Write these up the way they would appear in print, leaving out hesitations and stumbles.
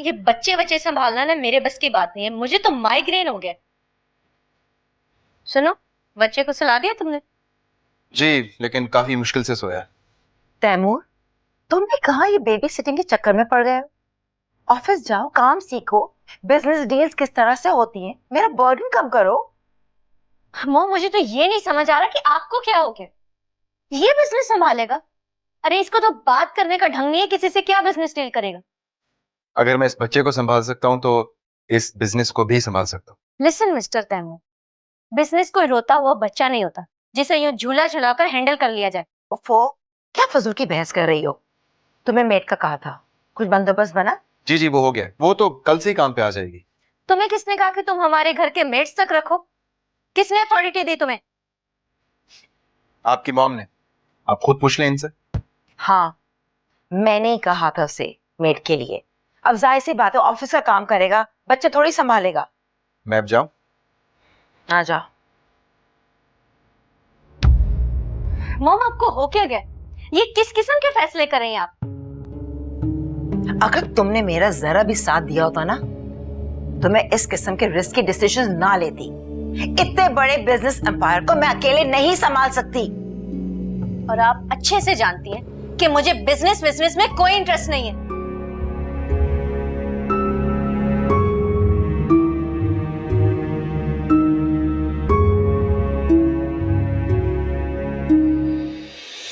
ये बच्चे बच्चे संभालना ना मेरे बस की बात नहीं है, मुझे तो माइग्रेन हो गया। सुनो, बच्चे को सुला दिया तुमने? जी, लेकिन काफी मुश्किल से सोया। तैमूर, तुम भी कहाँ ये बेबी सिटिंग के चक्कर में पड़ गए हो? ऑफिस जाओ, काम सीखो, बिजनेस डील्स किस तरह से होती हैं, मेरा बर्डन कम करो। अम्मा, मुझे तो ये नहीं समझ आ रहा कि आपको क्या हो गया। ये बिजनेस संभालेगा? अरे इसको तो बात करने का ढंग नहीं है, किसी से क्या बिजनेस डील करेगा। अगर मैं इस बच्चे को संभाल सकता हूँ तो इस बिजनेस को भी संभाल सकता हूँ। लिसन मिस्टर तैमूर, बिजनेस कोई रोता हुआ बच्चा नहीं होता जिसे यूं झूला झुलाकर हैंडल कर लिया जाए। ओफो, क्या फजूल की बहस कर रही हो? तुम्हें मेड का कहा था, कुछ बंदोबस्त बना? जी जी, वो हो गया। वो तो कल से ही काम पे आ जाएगी। तुम्हें किसने कहा कि तुम हमारे घर के मेड्स तक रखो? किसने अथॉरिटी दी तुम्हें? आपकी मॉम ने। आप खुद पूछ लें इनसे। हाँ, मैंने ही कहा था उसे मेड के लिए। अब जाहिर सी बात है, ऑफिस का काम करेगा, बच्चे थोड़ी संभालेगा। मैं अब जाऊं? आ जाओ। मॉम, आपको हो क्या गया? ये किस किस्म के फैसले कर रही हैं आप? अगर तुमने मेरा जरा भी साथ दिया होता ना, तो मैं इस किस्म के रिस्की डिसीजंस ना लेती। इतने बड़े बिजनेस एम्पायर को मैं अकेले नहीं संभाल सकती। और आप अच्छे से जानती हैं कि मुझे बिजनेस में कोई इंटरेस्ट नहीं है।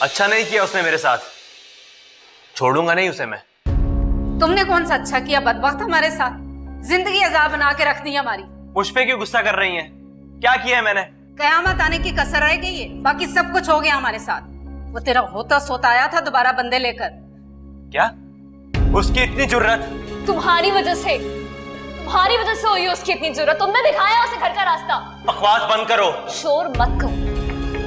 अच्छा नहीं किया उसने मेरे साथ, छोड़ूंगा नहीं उसे मैं। तुमने कौन सा अच्छा किया बदबख्त हमारे साथ? जिंदगी अजाब बना के रख दी हमारी। मुझ पे क्यों गुस्सा कर रही हैं? क्या किया है मैंने? कयामत आने की कसर रह गई है, बाकी सब कुछ हो गया हमारे साथ। वो तेरा होता सोता आया था दोबारा बंदे लेकर। क्या उसकी इतनी जुर्रत? तुम्हारी वजह से हुई है उसकी इतनी जरूरत। तुमने दिखाया उसे घर का रास्ता। बकवास बंद करो। शोर मत करो,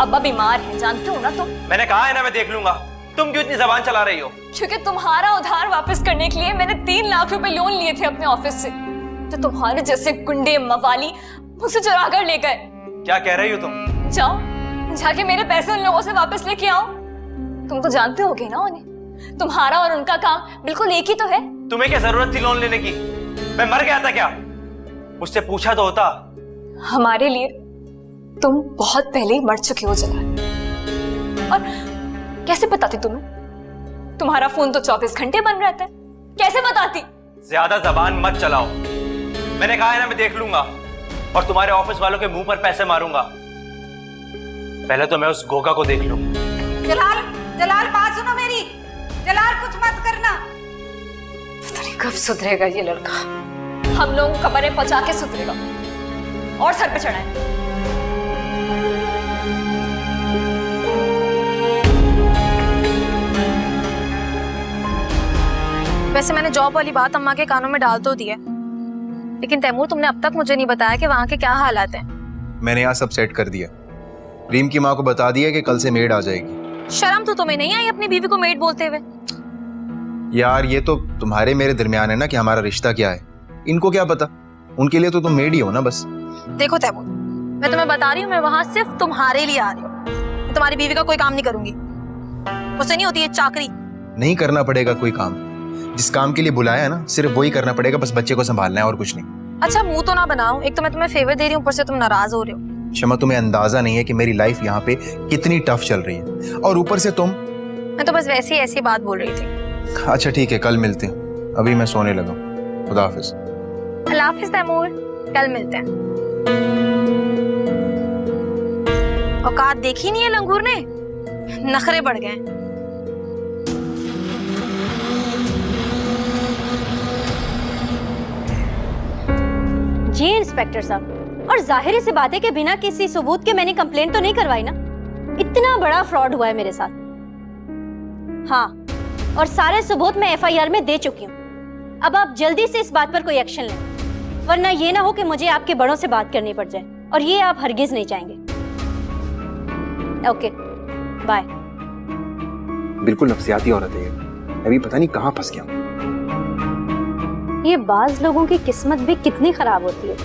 अब्बा बीमार है, जानते हो ना तुम। मैंने कहा है ना मैं देख लूंगा। तुम क्यों इतनी जबान चला रही हो? क्योंकि तुम्हारा उधार वापस करने के लिए मैंने 3 लाख रुपए लोन लिए थे अपने ऑफिस से, तो तुम्हारे जैसे गुंडे मवाली मुझसे चुरा कर ले गए। क्या कह रही हो तुम? जाओ, जाके मेरे पैसे उन लोगों से वापस लेके आओ। तुम तो जानते होगे ना उन्हें, तुम्हारा और उनका काम बिल्कुल एक ही तो है। तुम्हें क्या जरूरत थी लोन लेने की? मैं मर गया था क्या? मुझसे पूछा तो होता। हमारे लिए तुम बहुत पहले ही मर चुके हो जलाल। और कैसे बताती तुम्हें? तुम्हारा फोन तो 24 घंटे बंद रहता है, कैसे बताती? ज्यादा जबान मत चलाओ। मैंने कहा है ना मैं देख लूंगा, और तुम्हारे ऑफिस वालों के मुंह पर पैसे मारूंगा। पहले तो मैं उस गोगा को देख लूं। जलाल, जलाल बात सुनो मेरी। जलाल कुछ मत करना। पता नहीं कब सुधरेगा ये लड़का। हम लोग कमरे पहुंचा के सुधरेगा और सर पे चढ़ाए। वैसे मैंने जॉब वाली बात अम्मा के कानों में डाल तो दी है, लेकिन तैमूर तुमने अब तक मुझे नहीं बताया कि वहाँ के क्या हालात हैं। मैंने यहाँ सब सेट कर दिया। रीम की माँ को बता दिया कि कल से मेड आ जाएगी। शर्म तो तुम्हें नहीं आई अपनी बीवी को मेड बोलते हुए? यार, ये तो तुम्हारे मेरे दरमियान है ना कि हमारा रिश्ता क्या है। इनको क्या पता? उनके लिए तो तुम मेड ही हो ना बस। देखो तैमूर, मैं तुम्हें बता रही हूँ, मैं वहाँ सिर्फ तुम्हारे लिए आ रही हूँ। मैं तुम्हारी बीवी का कोई काम नहीं करूंगी, मुझसे नहीं होती ये चाकरी। नहीं करना पड़ेगा कोई काम। जिस काम के लिए बुलाया है ना, सिर्फ वही करना पड़ेगा। बस बच्चे को संभालना है और कुछ नहीं। अच्छा मुंह तो ना बनाओ, एक तो मैं तुम्हें फेवर दे रही हूँ, ऊपर से तुम नाराज हो रहे हो। शमा, तुम्हें अंदाजा नहीं है कि मेरी लाइफ यहाँ पे कितनी टफ चल रही है, और ऊपर से तुम। मैं तो बस वैसी ऐसी बात बोल रही थी। अच्छा ठीक है, कल मिलते हैं। अभी मैं सोने लगा। खुदा हाफिज। अल्लाह हाफिज तैमूर, कल मिलते हैं। औकात देखी नहीं है लंगूर ने, नखरे बढ़ गए। जी इंस्पेक्टर साहब, और जाहिर सी बात है कि बिना किसी सबूत के मैंने कंप्लेंट तो नहीं करवाई ना। इतना बड़ा फ्रॉड हुआ है मेरे साथ। हाँ, और सारे सबूत मैं एफआईआर में दे चुकी हूँ। अब आप जल्दी से इस बात पर कोई एक्शन लें, वरना ये ना हो कि मुझे आपके बड़ों से बात करनी पड़ जाए, और ये आप हरगिज नहीं चाहेंगे। Okay, bye. बिल्कुल नफसियाती औरत है ये। अभी पता नहीं कहाँ फंस गया। ये बाज लोगों की किस्मत भी कितनी खराब होती है।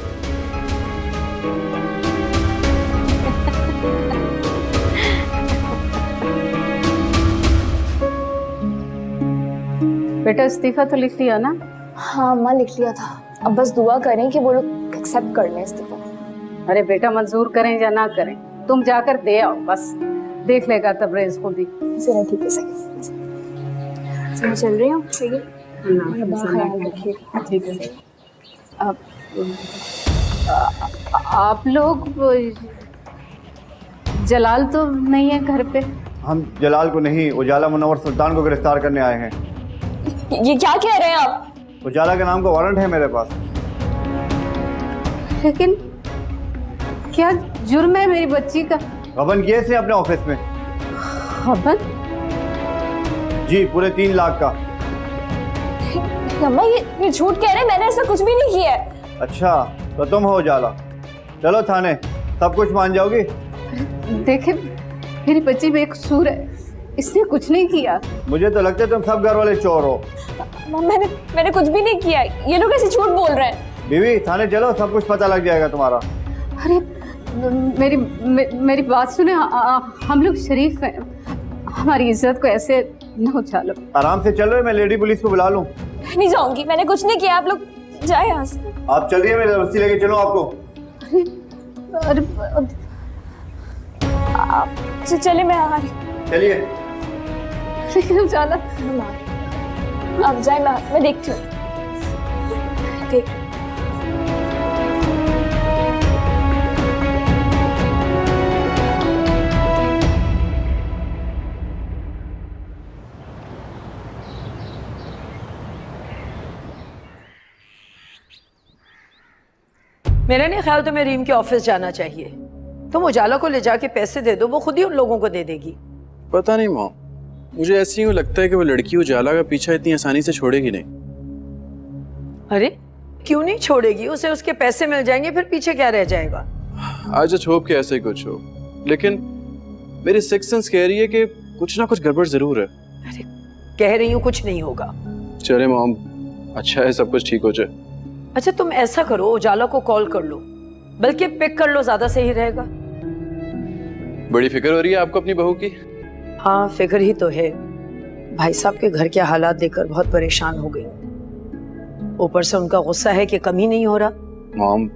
बेटा इस्तीफा तो लिख लिया ना? हाँ अम्मा लिख लिया था, अब बस दुआ करें कि वो लोग एक्सेप्ट कर लें इस्तीफा। अरे बेटा मंजूर करें या ना करें, तुम जाकर दे आओ, बस देख लेगा तबरेज को भी। चलो ठीक है सही, मैं चल रही हूँ। ठीक है, ख्याल रखिएगा। ठीक है। आप लोग जलाल तो नहीं है घर पे? हम जलाल को नहीं, उजाला मुनव्वर सुल्तान को गिरफ्तार करने आए हैं। ये क्या कह रहे हैं आप? उजाला के नाम का वारंट है मेरे पास। लेकिन क्या जुर्म है मेरी बच्ची का? गबन किए थे अपने ऑफिस में। खबर? जी, पूरे 3 लाख का। अम्मा ये झूठ कह रहे हैं, मैंने ऐसा कुछ भी नहीं किया है। अच्छा, तो तुम हो उजाला। चलो थाने, सब कुछ मान जाओगी? देखे मेरी बच्ची बेकसूर है, इसने कुछ नहीं किया। मुझे तो लगता है तुम सब घर वाले चोर हो। मैंने कुछ भी नहीं किया, ये लोग ऐसे झूठ बोल रहे हैं। बीवी थाने चलो, सब कुछ पता लग जाएगा तुम्हारा। अरे मेरी बात सुने, हम लोग शरीफ हैं, हमारी इज्जत को ऐसे न उछालो। आराम से चल रहे, मैं लेडी पुलिस को बुला लूं? नहीं जाऊंगी, मैंने कुछ नहीं किया, आप लोग जाए यहाँ से। आप चलिए, मैं बस्ती लेके चलूं आपको? अरे आप चले, मैं आ रही हूँ। चलिए। लेकिन उजाला, आप जाए, मैं देखती हूँ। ठीक। मेरा नहीं ख्याल तुम्हें रीम के ऑफिस जाना चाहिए। तुम उजाला को ले जाके पैसे दे दो, वो खुद ही उन लोगों को दे देगी। पता नहीं मॉम, मुझे ऐसे ही लगता है कि वो लड़की उजाला का पीछा इतनी आसानी से छोड़ेगी नहीं। अरे क्यों नहीं छोड़ेगी? उसे उसके पैसे मिल जाएंगे, फिर पीछे क्या रह जाएगा? आज जस्ट होप कि ऐसे ही कुछ हो, लेकिन मेरी सिक्स सेंस कह रही है कि कुछ ना कुछ गड़बड़ जरूर है। अरे कह रही हूँ कुछ नहीं होगा। चले मॉम, अच्छा है सब कुछ ठीक हो जाए। अच्छा तुम ऐसा करो, उजाला को कॉल कर लो, बल्कि पिक कर लो, ज्यादा सही रहेगा। बड़ी फिक्र हो रही है आपको अपनी बहू की? हाँ फिक्र ही तो है, भाई साहब के घर के हालात देखकर बहुत परेशान हो गई। ऊपर से उनका गुस्सा है कि कम ही नहीं हो रहा। मॉम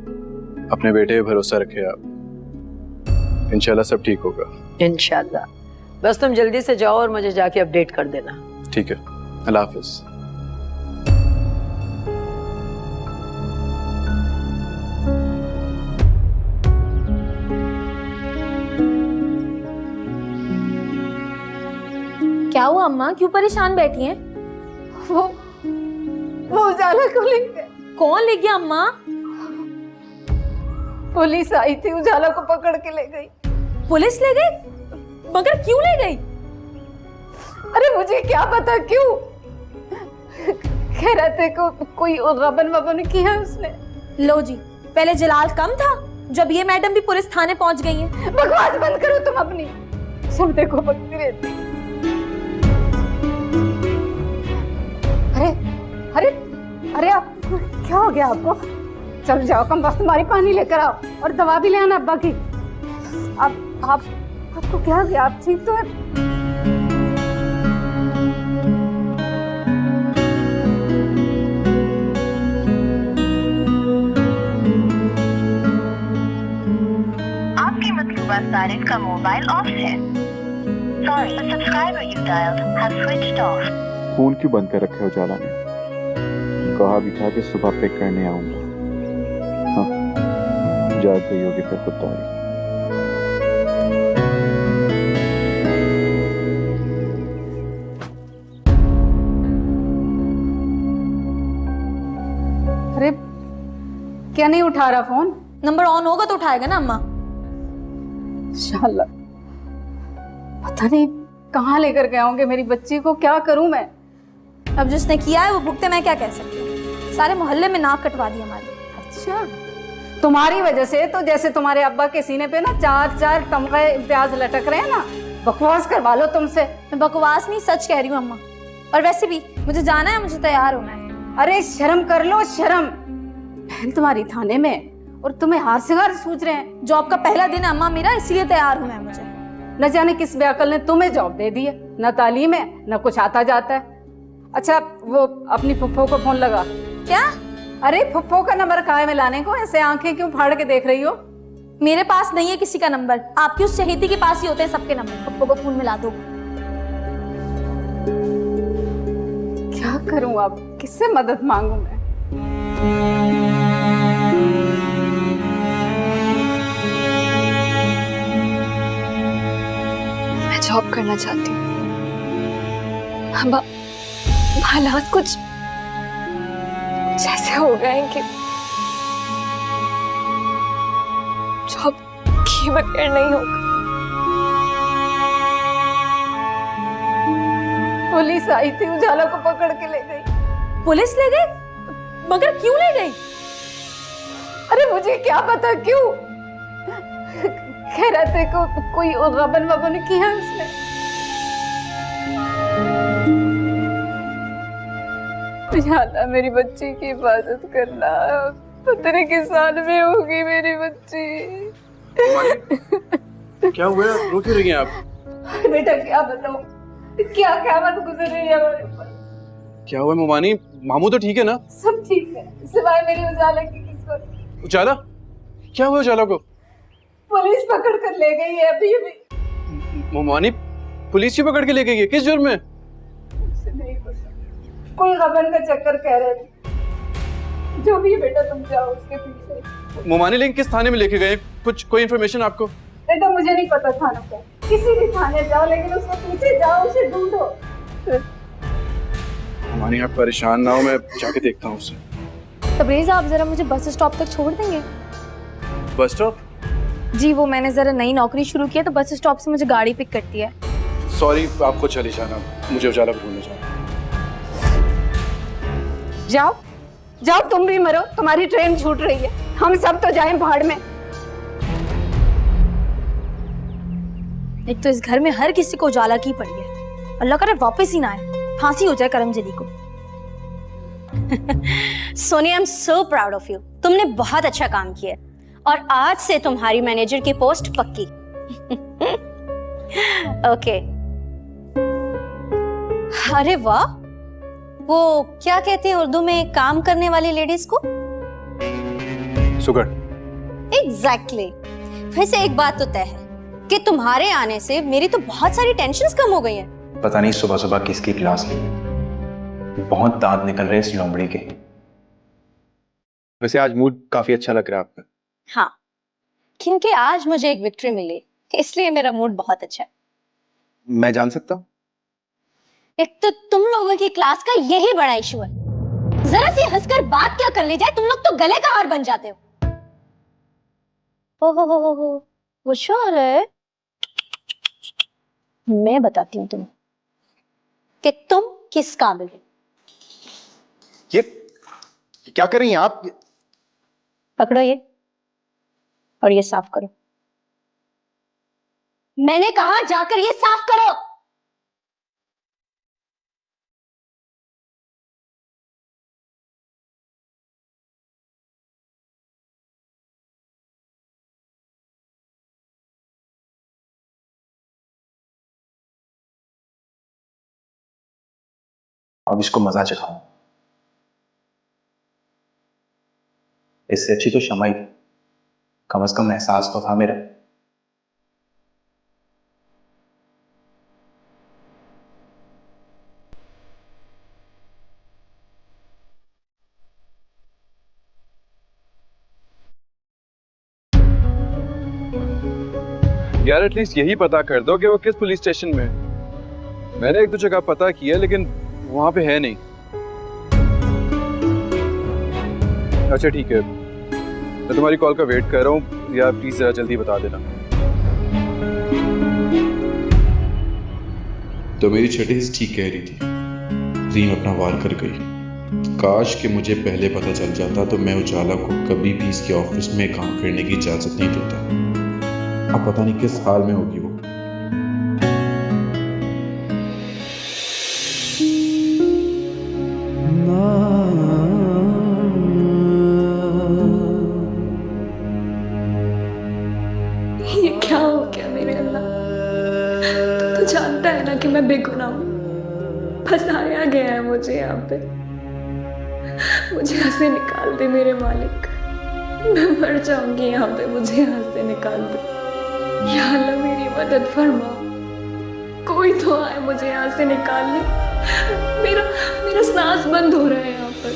अपने बेटे पे भरोसा रखे आप, इंशाल्लाह सब ठीक होगा। इंशाल्लाह, बस तुम जल्दी से जाओ और मुझे जाके अपडेट कर देना। ठीक है, अल्लाह हाफिज। क्या हुआ अम्मा, क्यों परेशान बैठी हैं? वो उजाला को ले गए। कौन ले गया अम्मा? पुलिस आई थी, उजाला को पकड़ के ले गई। पुलिस ले गई? मगर क्यों ले गई? अरे मुझे क्या पता क्यों, कह रहे थे को कोई गबन वबन किया उसने। लो जी, पहले जलाल कम था, जब ये मैडम भी पुलिस थाने पहुंच गई हैं। बकवास बंद करो तुम अपनी, सब देखो बकती रहती। अरे अरे अरे आप क्या हो गया आपको? चल जाओ, कम बस तुम्हारी पानी लेकर आओ और दवा भी ले आना अब्बा की। आपको क्या हो गया? आप ठीक तो है? आपके मतलूबा सारिफ का मोबाइल ऑफ है। Sorry, the subscriber you dialled has switched off. Phone क्यों बंद कर रखे हो उजाला ने? कहा भी था कि सुबह पिक करने आऊंगा। हाँ, जाग गई होगी फिर कुत्तारी। अरे क्या नहीं उठा रहा फोन? नंबर ऑन होगा तो उठाएगा ना अम्मा। इंशाल्लाह। पता नहीं कहाँ लेकर गए होंगे मेरी बच्ची को, क्या करूं मैं? अब जिसने किया है वो भुगते, मैं क्या कह सकती हूँ। सारे मोहल्ले में नाक कटवा दी हमारी। अच्छा, तुम्हारी वजह से तो जैसे तुम्हारे अब्बा के सीने पे ना 4-4 तमगे इम्तियाज लटक रहे हैं ना। बकवास करवा लो तुमसे। मैं बकवास नहीं, सच कह रही हूँ अम्मा। और वैसे भी मुझे जाना है, मुझे तैयार होना है। अरे शर्म कर लो, शर्म। बहन तुम्हारी थाने में और तुम्हें हार सिंगार सूझ रहे हैं। जॉब का पहला दिन है अम्मा मेरा, इसलिए तैयार हूँ मैं। मुझे न जाने किस बेअकल ने तुम्हें जॉब दे दी है, न तालीम है न कुछ आता जाता है। अच्छा वो अपनी फुफ्फो को फोन लगा, क्या? अरे फुप्पो का नंबर कहाँ है मिलाने को? ऐसे आंखें क्यों फाड़ के देख रही हो? मेरे पास नहीं है किसी का नंबर, आपकी उस चहेती के पास ही होते हैं सबके नंबर। पप्पू को फोन मिला दो। क्या करूं अब? किससे मदद मांगू मैं? मैं जॉब करना चाहती हूँ। अब हालात कुछ ऐसे हो गए हैं कि जॉब किए बगैर नहीं होगा। पुलिस आई थी, उजाला को पकड़ के ले गई। पुलिस ले गई? मगर क्यों ले गई? अरे मुझे क्या पता क्यों? कह रहे थे को कोई गबन वबन किया उसने। उजाला मेरी बच्ची की हिफाजत करना, पता नहीं किस साल में होगी मेरी बच्ची। क्या हुआ? रो क्यों रही हैं आप? बेटा क्या बताऊं, क्या क्या मत गुजर रही है हमारे ऊपर। क्या हुआ मोमानी? मामू तो ठीक है ना? सब ठीक है सिवाय मेरी उजाला की किस्मत। उजाला? क्या हुआ उजाला को? पुलिस पकड़ कर ले गई है अभी अभी। मोमानी पुलिस क्यों पकड़ के ले गई है? किस जुर्म में? नहीं पता, कोई गबन का चक्कर कह रहे थे। जो भी है बेटा तुम जाओ उसके पीछे। मोमानी लेकिन किस थाने में लेके गए? कुछ कोई इन्फॉर्मेशन आपको? बेटा मुझे नहीं पता थाना का, किसी भी थाने जाओ लेकिन उसके पीछे जाओ, उसे ढूंढो। मोमानी आप परेशान ना हो, मैं जाके देखता हूँ उसे। तबरेज आप जरा मुझे बस स्टॉप तक छोड़ देंगे? Bus stop? जी वो मैंने जरा नई नौकरी शुरू की है तो बस स्टॉप से मुझे गाड़ी पिक करती है। सॉरी आप खुद चली जाना, मुझे उजाला को ढूंढना जाना। जाओ जाओ, तुम भी मरो, तुम्हारी ट्रेन छूट रही है, हम सब तो जाएं भाड़ में। एक तो इस घर में हर किसी को उजाला की पड़ी है, अल्लाह करे वापस ही ना आए, फांसी हो जाए करमजदी को। Sonia, I am so proud of you. तुमने बहुत अच्छा काम किया और आज से तुम्हारी मैनेजर की पोस्ट पक्की। ओके। अरे वाह, वो क्या कहते हैं उर्दू में काम करने वाली लेडीज को? सुगर। एग्जैक्टली। वैसे एक बात तो तय है कि तुम्हारे आने से मेरी तो बहुत सारी टेंशन्स कम हो गई हैं। पता नहीं सुबह सुबह किसकी क्लास ली, बहुत दांत निकल रहे इस लोमड़ी के। वैसे आज मूड काफी अच्छा लग रहा है आपका। हाँ, क्योंकि आज मुझे एक विक्ट्री मिली, इसलिए मेरा मूड बहुत अच्छा है। मैं जान सकता हूँ? एक तो तुम लोगों की क्लास का यही बड़ा इशू है, जरा सी हंसकर बात क्या कर ली जाए तुम लोग तो गले का हार बन जाते हो। ओहो, वो शोर है। मैं बताती हूँ तुम्हें कि तुम किस काबिल हो। ये क्या कर रही हैं आप? पकड़ो ये और ये साफ करो। मैंने कहा जाकर ये साफ करो। अब इसको मजा चखाऊं, इससे अच्छी तो शमाई, कम से कम एहसास तो था मेरा। यार एटलीस्ट यही पता कर दो कि वो किस पुलिस स्टेशन में है। मैंने एक दो जगह पता किया लेकिन वहां पे है नहीं। अच्छा ठीक है, मैं तुम्हारी कॉल का वेट कर रहा हूँ, या प्लीज जरा जल्दी बता देना। तो मेरी छठी ठीक कह रही थी, रीम अपना वार कर गई। काश कि मुझे पहले पता चल जाता तो मैं उजाला को कभी भी इसके ऑफिस में काम करने की इजाजत नहीं देता। अब पता नहीं किस हाल में होगी वो। ये क्या हो गया मेरे अल्लाह? तू तो जानता है ना कि मैं बेगुनाह हूँ, फंसाया गया है मुझे यहाँ पे। मुझे यहाँ से निकाल दे मेरे मालिक, मैं मर जाऊंगी यहाँ पे, मुझे यहाँ से निकाल दे। या अल्लाह मेरी मदद फरमा, कोई तो आए मुझे यहाँ से निकालने, मेरा सांस बंद हो रहा है यहाँ पर।